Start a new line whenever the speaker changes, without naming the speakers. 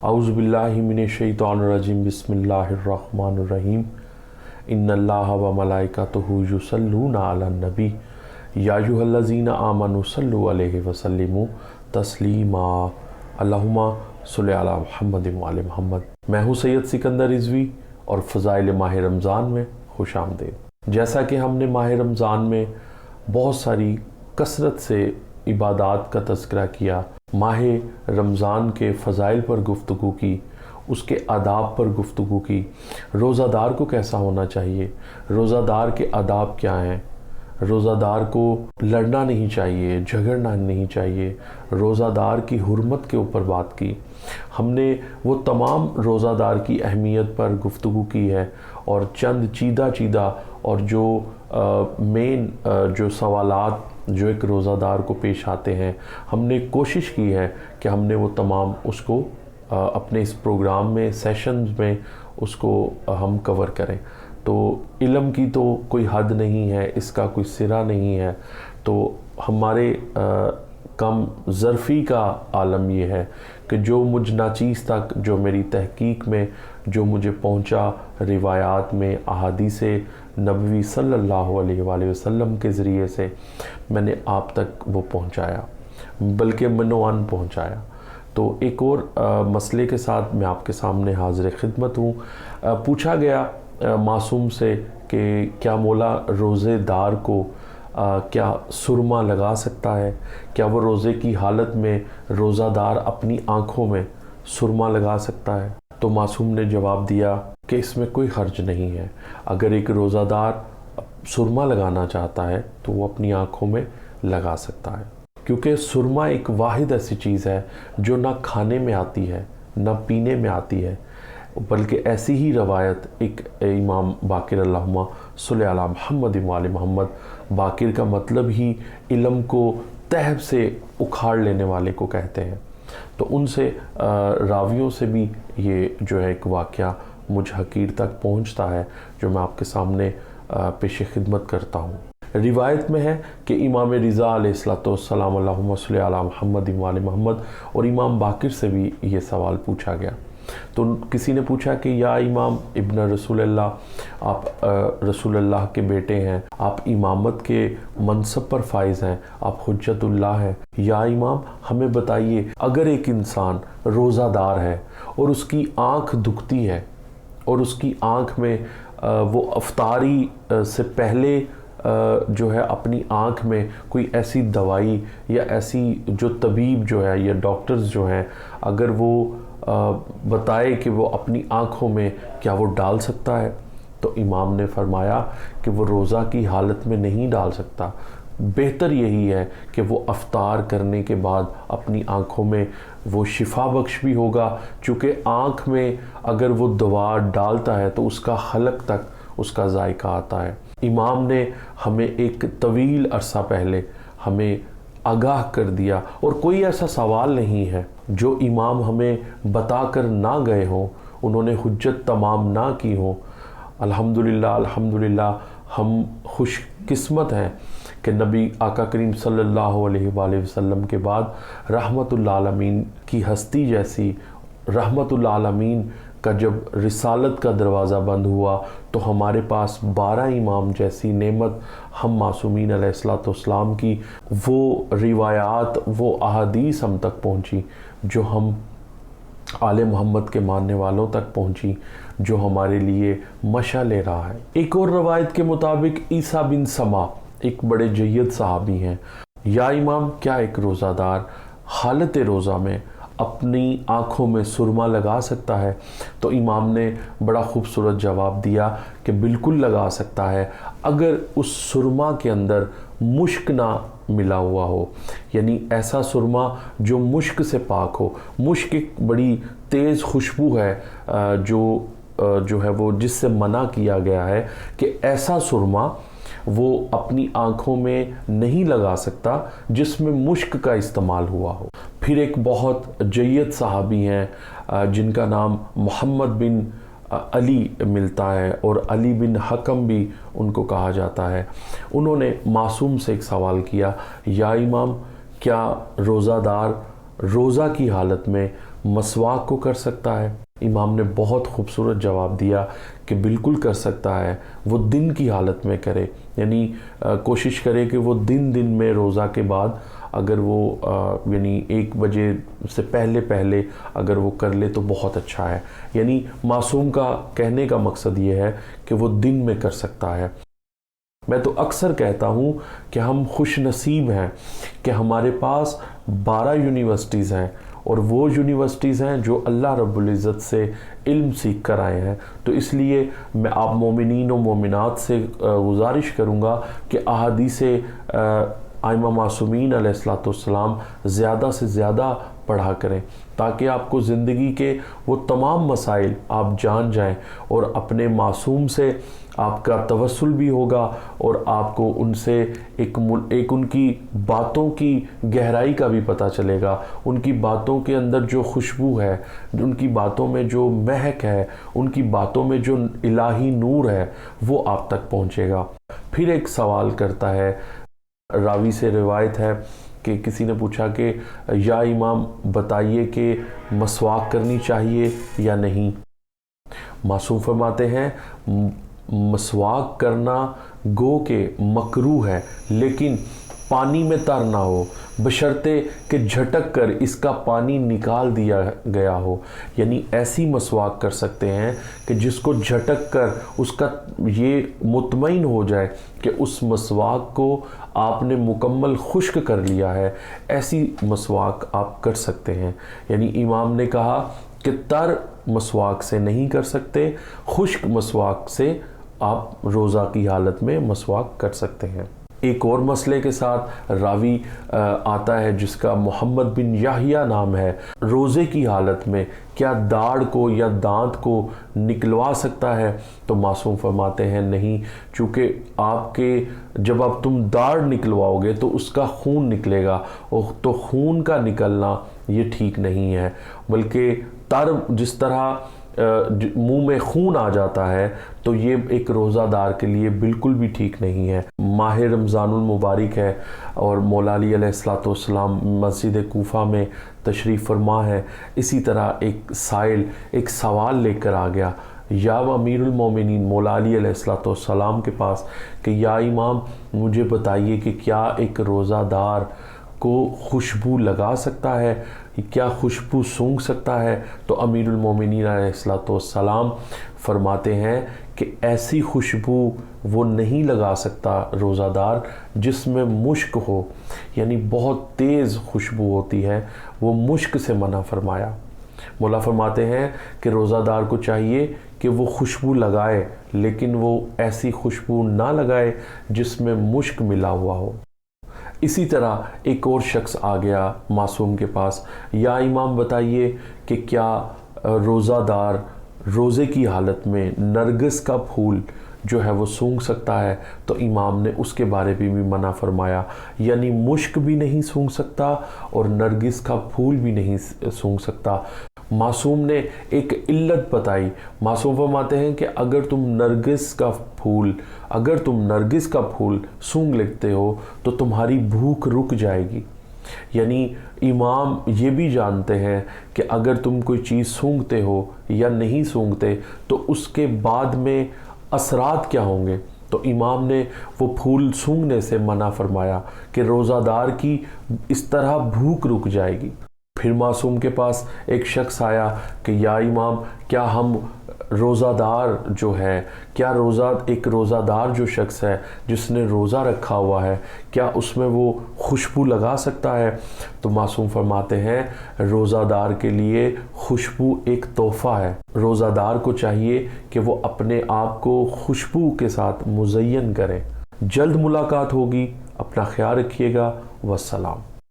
اعوذ باللہ من الشیطان الرجیم بسم اللہ الرحمن الرحیم ان اللہ و ملائکتہ یصلون علی النبی یا ایھا الذین آمنوا صلوا علیہ وسلموا تسلیما اللہم صلی علی محمد وعلی محمد۔ میں ہوں سید سکندر رضوی اور فضائل ماہ رمضان میں خوش آمدید۔ جیسا کہ ہم نے ماہ رمضان میں بہت ساری کثرت سے عبادات کا تذکرہ کیا، ماہ رمضان کے فضائل پر گفتگو کی، اس کے آداب پر گفتگو کی، روزہ دار کو کیسا ہونا چاہیے، روزہ دار کے آداب کیا ہیں، روزہ دار کو لڑنا نہیں چاہیے، جھگڑنا نہیں چاہیے، روزہ دار کی حرمت کے اوپر بات کی۔ ہم نے وہ تمام روزہ دار کی اہمیت پر گفتگو کی ہے اور چند چیدہ اور جو مین جو سوالات جو ایک روزہ دار کو پیش آتے ہیں، ہم نے کوشش کی ہے کہ ہم نے وہ تمام اس کو اپنے اس پروگرام میں سیشنز میں اس کو ہم کور کریں۔ تو علم کی تو کوئی حد نہیں ہے، اس کا کوئی سرا نہیں ہے، تو ہمارے کم ظرفی کا عالم یہ ہے کہ جو مجھ ناچیز تک، جو میری تحقیق میں جو مجھے پہنچا روایات میں، احادیث نبوی صلی اللہ علیہ وآلہ وسلم کے ذریعے سے میں نے آپ تک وہ پہنچایا، بلکہ منوان پہنچایا۔ تو ایک اور مسئلے کے ساتھ میں آپ کے سامنے حاضر خدمت ہوں۔ پوچھا گیا معصوم سے کہ کیا مولا روزے دار کو کیا سرما لگا سکتا ہے؟ کیا وہ روزے کی حالت میں روزہ دار اپنی آنکھوں میں سرما لگا سکتا ہے؟ تو معصوم نے جواب دیا کہ اس میں کوئی حرج نہیں ہے۔ اگر ایک روزہ دار سرما لگانا چاہتا ہے تو وہ اپنی آنکھوں میں لگا سکتا ہے، کیونکہ سرما ایک واحد ایسی چیز ہے جو نہ کھانے میں آتی ہے نہ پینے میں آتی ہے، بلکہ ایسی ہی روایت ایک امام باقر اللہم صلی علی محمد وعلی محمد، باقر کا مطلب ہی علم کو تہہ سے اکھاڑ لینے والے کو کہتے ہیں، تو ان سے راویوں سے بھی یہ جو ہے ایک واقعہ مجھ حقیر تک پہنچتا ہے جو میں آپ کے سامنے پیش خدمت کرتا ہوں۔ روایت میں ہے کہ امام رضا علیہ السلام اللہم صلی علی محمد وعلی محمد اور امام باقر سے بھی یہ سوال پوچھا گیا۔ تو کسی نے پوچھا کہ یا امام ابن رسول اللہ، آپ رسول اللہ کے بیٹے ہیں، آپ امامت کے منصب پر فائز ہیں، آپ حجت اللہ ہیں، یا امام ہمیں بتائیے اگر ایک انسان روزہ دار ہے اور اس کی آنکھ دکھتی ہے اور اس کی آنکھ میں وہ افطاری سے پہلے جو ہے اپنی آنکھ میں کوئی ایسی دوائی یا ایسی جو طبیب جو ہے یا ڈاکٹرز جو ہیں اگر وہ بتائے کہ وہ اپنی آنکھوں میں کیا وہ ڈال سکتا ہے، تو امام نے فرمایا کہ وہ روزہ کی حالت میں نہیں ڈال سکتا، بہتر یہی ہے کہ وہ افطار کرنے کے بعد اپنی آنکھوں میں وہ شفا بخش بھی ہوگا، چونکہ آنکھ میں اگر وہ دوا ڈالتا ہے تو اس کا حلق تک اس کا ذائقہ آتا ہے۔ امام نے ہمیں ایک طویل عرصہ پہلے ہمیں آگاہ کر دیا، اور کوئی ایسا سوال نہیں ہے جو امام ہمیں بتا کر نہ گئے ہوں، انہوں نے حجت تمام نہ کی ہوں۔ الحمدللہ ہم خوش قسمت ہیں کہ نبی آقا کریم صلی اللہ علیہ وآلہ وسلم کے بعد رحمت العالمین کی ہستی جیسی، رحمت العالمین کا جب رسالت کا دروازہ بند ہوا تو ہمارے پاس 12 امام جیسی نعمت ہم معصومین علیہ السلام کی وہ روایات، وہ احادیث ہم تک پہنچی جو ہم آل محمد کے ماننے والوں تک پہنچی، جو ہمارے لیے مشعل راہ ہے۔ ایک اور روایت کے مطابق عیسیٰ بن سما ایک بڑے جید صحابی ہیں، یا امام کیا ایک روزہ دار حالت روزہ میں اپنی آنکھوں میں سرما لگا سکتا ہے؟ تو امام نے بڑا خوبصورت جواب دیا کہ بالکل لگا سکتا ہے، اگر اس سرما کے اندر مشک نہ ملا ہوا ہو، یعنی ایسا سرما جو مشک سے پاک ہو۔ مشک ایک بڑی تیز خوشبو ہے جو ہے وہ جس سے منع کیا گیا ہے کہ ایسا سرما وہ اپنی آنکھوں میں نہیں لگا سکتا جس میں مشک کا استعمال ہوا ہو۔ پھر ایک بہت جید صحابی ہیں جن کا نام محمد بن علی ملتا ہے اور علی بن حکم بھی ان کو کہا جاتا ہے۔ انہوں نے معصوم سے ایک سوال کیا، یا امام کیا روزہ دار روزہ کی حالت میں مسواک کو کر سکتا ہے؟ امام نے بہت خوبصورت جواب دیا کہ بالکل کر سکتا ہے، وہ دن کی حالت میں کرے، یعنی کوشش کرے کہ وہ دن میں روزہ کے بعد اگر وہ یعنی 1 بجے سے پہلے اگر وہ کر لے تو بہت اچھا ہے۔ یعنی معصوم کا کہنے کا مقصد یہ ہے کہ وہ دن میں کر سکتا ہے۔ میں تو اکثر کہتا ہوں کہ ہم خوش نصیب ہیں کہ ہمارے پاس 12 یونیورسٹیز ہیں، اور وہ یونیورسٹیز ہیں جو اللہ رب العزت سے علم سیکھ کر آئے ہیں۔ تو اس لیے میں آپ مومنین و مومنات سے گزارش کروں گا کہ احادیث ائمہ معصومین علیہ السلام زیادہ سے زیادہ پڑھا کریں، تاکہ آپ کو زندگی کے وہ تمام مسائل آپ جان جائیں، اور اپنے معصوم سے آپ کا توسل بھی ہوگا، اور آپ کو ان سے ایک ان کی باتوں کی گہرائی کا بھی پتہ چلے گا، ان کی باتوں کے اندر جو خوشبو ہے، ان کی باتوں میں جو مہک ہے، ان کی باتوں میں جو الہی نور ہے، وہ آپ تک پہنچے گا۔ پھر ایک سوال کرتا ہے، راوی سے روایت ہے کہ کسی نے پوچھا کہ یا امام بتائیے کہ مسواک کرنی چاہیے یا نہیں؟ معصوم فرماتے ہیں مسواک کرنا گو کہ مکروہ ہے، لیکن پانی میں تر نہ ہو، بشرطے کہ جھٹک کر اس کا پانی نکال دیا گیا ہو۔ یعنی ایسی مسواک کر سکتے ہیں کہ جس کو جھٹک کر اس کا یہ مطمئن ہو جائے کہ اس مسواک کو آپ نے مکمل خشک کر لیا ہے، ایسی مسواک آپ کر سکتے ہیں۔ یعنی امام نے کہا کہ تر مسواک سے نہیں کر سکتے، خشک مسواک سے آپ روزہ کی حالت میں مسواک کر سکتے ہیں۔ ایک اور مسئلے کے ساتھ راوی آتا ہے جس کا محمد بن یحییٰ نام ہے، روزے کی حالت میں کیا داڑھ کو یا دانت کو نکلوا سکتا ہے؟ تو معصوم فرماتے ہیں نہیں، چونکہ آپ کے جب آپ تم داڑھ نکلواؤ گے تو اس کا خون نکلے گا، اور تو خون کا نکلنا یہ ٹھیک نہیں ہے، بلکہ جس طرح منہ میں خون آ جاتا ہے تو یہ ایک روزہ دار کے لیے بالکل بھی ٹھیک نہیں ہے۔ ماہ رمضان المبارک ہے اور مولا علی علیہ السلام مسجد کوفہ میں تشریف فرما ہے، اسی طرح ایک سائل ایک سوال لے کر آ گیا یا امیر المومنین مولا علی علیہ السلام کے پاس کہ یا امام مجھے بتائیے کہ کیا ایک روزہ دار کو خوشبو لگا سکتا ہے، کیا خوشبو سونگھ سکتا ہے؟ تو امیر المومنین علیہ السلام فرماتے ہیں کہ ایسی خوشبو وہ نہیں لگا سکتا روزہ دار جس میں مشک ہو، یعنی بہت تیز خوشبو ہوتی ہے، وہ مشک سے منع فرمایا۔ مولا فرماتے ہیں کہ روزہ دار کو چاہیے کہ وہ خوشبو لگائے، لیکن وہ ایسی خوشبو نہ لگائے جس میں مشک ملا ہوا ہو۔ اسی طرح ایک اور شخص آ گیا معصوم کے پاس، یا امام بتائیے کہ کیا روزہ دار روزے کی حالت میں نرگس کا پھول جو ہے وہ سونگھ سکتا ہے؟ تو امام نے اس کے بارے میں بھی منع فرمایا، یعنی مشک بھی نہیں سونگھ سکتا اور نرگس کا پھول بھی نہیں سونگھ سکتا۔ معصوم نے ایک علت بتائی، معصوم فرماتے ہیں کہ اگر تم نرگس کا پھول سونگھ لیتے ہو تو تمہاری بھوک رک جائے گی۔ یعنی امام یہ بھی جانتے ہیں کہ اگر تم کوئی چیز سونگھتے ہو یا نہیں سونگھتے تو اس کے بعد میں اثرات کیا ہوں گے، تو امام نے وہ پھول سونگھنے سے منع فرمایا کہ روزہ دار کی اس طرح بھوک رک جائے گی۔ پھر معصوم کے پاس ایک شخص آیا کہ یا امام کیا ہم روزہ دار جو ہے، ایک روزہ دار جو شخص ہے جس نے روزہ رکھا ہوا ہے، کیا اس میں وہ خوشبو لگا سکتا ہے؟ تو معصوم فرماتے ہیں روزہ دار کے لیے خوشبو ایک تحفہ ہے، روزہ دار کو چاہیے کہ وہ اپنے آپ کو خوشبو کے ساتھ مزین کرے۔ جلد ملاقات ہوگی، اپنا خیال رکھیے گا، والسلام۔